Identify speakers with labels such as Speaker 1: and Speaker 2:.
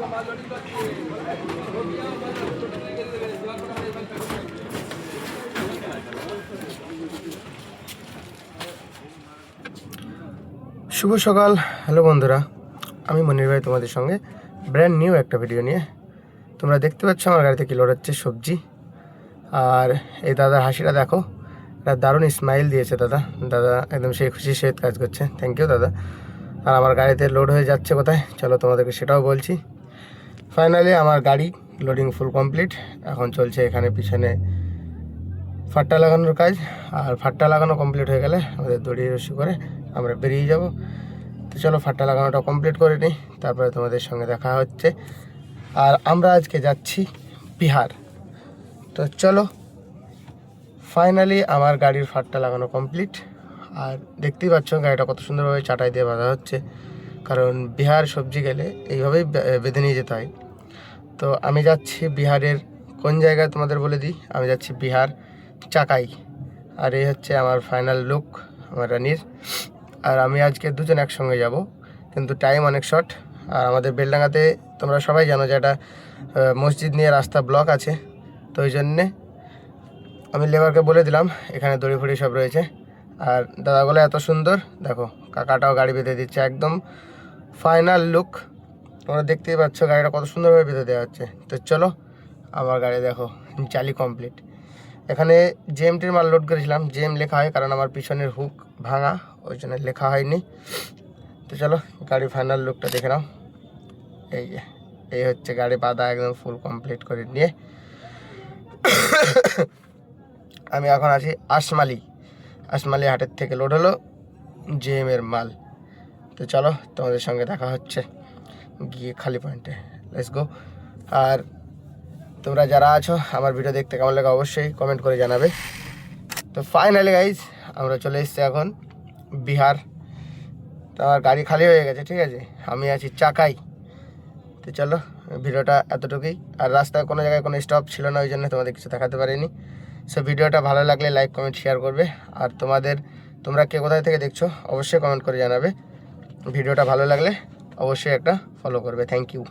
Speaker 1: শুভ সকাল। হ্যালো বন্ধুরা, আমি মনির ভাই তোমাদের সঙ্গে ব্র্যান্ড নিউ একটা ভিডিও নিয়ে। তোমরা দেখতে পাচ্ছ আমার গাড়িতে কি লোড হচ্ছে সবজি। আর এই দাদার হাসিটা দেখো, একটা দারুণ স্মাইল দিয়েছে দাদা একদম সেই খুশির সহিত কাজ করছে। থ্যাংক ইউ দাদা। আর আমার গাড়িতে লোড হয়ে যাচ্ছে কোথায়, চলো তোমাদেরকে সেটাও বলছি। ফাইনালি আমার গাড়ি লোডিং ফুল কমপ্লিট। এখন চলছে এখানে পিছনে ফাট্টা লাগানোর কাজ। আর ফাট্টা লাগানো কমপ্লিট হয়ে গেলে আমাদের দড়ি রশি করে আমরা বেরিয়ে যাব। তো চলো ফাট্টা লাগানোটা কমপ্লিট করে নিই, তারপরে তোমাদের সঙ্গে দেখা হচ্ছে। আর আমরা আজকে যাচ্ছি বিহার। তো চলো, ফাইনালি আমার গাড়ির ফাট্টা লাগানো কমপ্লিট। আর দেখতেই পাচ্ছ গাড়িটা কত সুন্দরভাবে চাটাই দিয়ে বাঁধা হচ্ছে, কারণ বিহার সবজি গেলে এইভাবেই বেঁধে নিয়ে যেতে হয়। তো আমি যাচ্ছি বিহারের কোন জায়গায় তোমাদের বলে দিই, আমি যাচ্ছি বিহার চাকাই। আর এই হচ্ছে আমার ফাইনাল লুক আমার রানির। আর আমি আজকে দুজন একসঙ্গে যাব, কিন্তু টাইম অনেক শর্ট। আর আমাদের বেলডাঙ্গাতে তোমরা সবাই জানো যে একটা মসজিদ নিয়ে রাস্তা ব্লক আছে। তো ওই জন্যে আমি লেবারকে বলে দিলাম এখানে দড়ি ফড়ি সব রয়েছে। আর দাদাগুলো এত সুন্দর, দেখো কাকাটাও গাড়ি বেঁধে দিচ্ছে, একদম ফাইনাল লুক। তোমরা দেখতেই পাচ্ছ গাড়িটা কত সুন্দরভাবে বেঁধে দেওয়া হচ্ছে। তো চলো, আমার গাড়ি দেখো চালি কমপ্লিট। এখানে জেএমটির মাল লোড করেছিলাম, জেএম লেখা হয় কারণ আমার পিছনের হুক ভাঙা, ওই জন্য লেখা হয়নি। তো চলো গাড়ির ফাইনাল লুকটা দেখে নাও। এই হচ্ছে গাড়ি বাঁধা একদম ফুল কমপ্লিট করে নিয়ে আমি এখন আছি আশমালি হাটের থেকে লোড হলো জেএমের মাল। তো চলো তোমাদের সঙ্গে দেখা হচ্ছে গিয়ে খালি পয়েন্টে। Let's go. আর তোমরা যারা আছো আমার ভিডিও দেখতে কেমন লাগে অবশ্যই কমেন্ট করে জানাবে। তো ফাইনালি গাইজ আমরা চলে এসেছি এখন বিহার। তো আমার গাড়ি খালি হয়ে গেছে, ঠিক আছে, আমি আছি চাকাই। তো চলো ভিডিওটা এতটুকুই। আর রাস্তায় কোনো জায়গায় কোনো স্টপ ছিল না, ওই জন্য তোমাদের কিছু দেখাতে পারিনি। সো ভিডিওটা ভালো লাগলে লাইক কমেন্ট শেয়ার করবে। আর তোমরা কে কোথায় থেকে দেখছো অবশ্যই কমেন্ট করে জানাবে। ভিডিওটা ভালো লাগলে অবশ্যই একটা ফলো করবে। Thank you.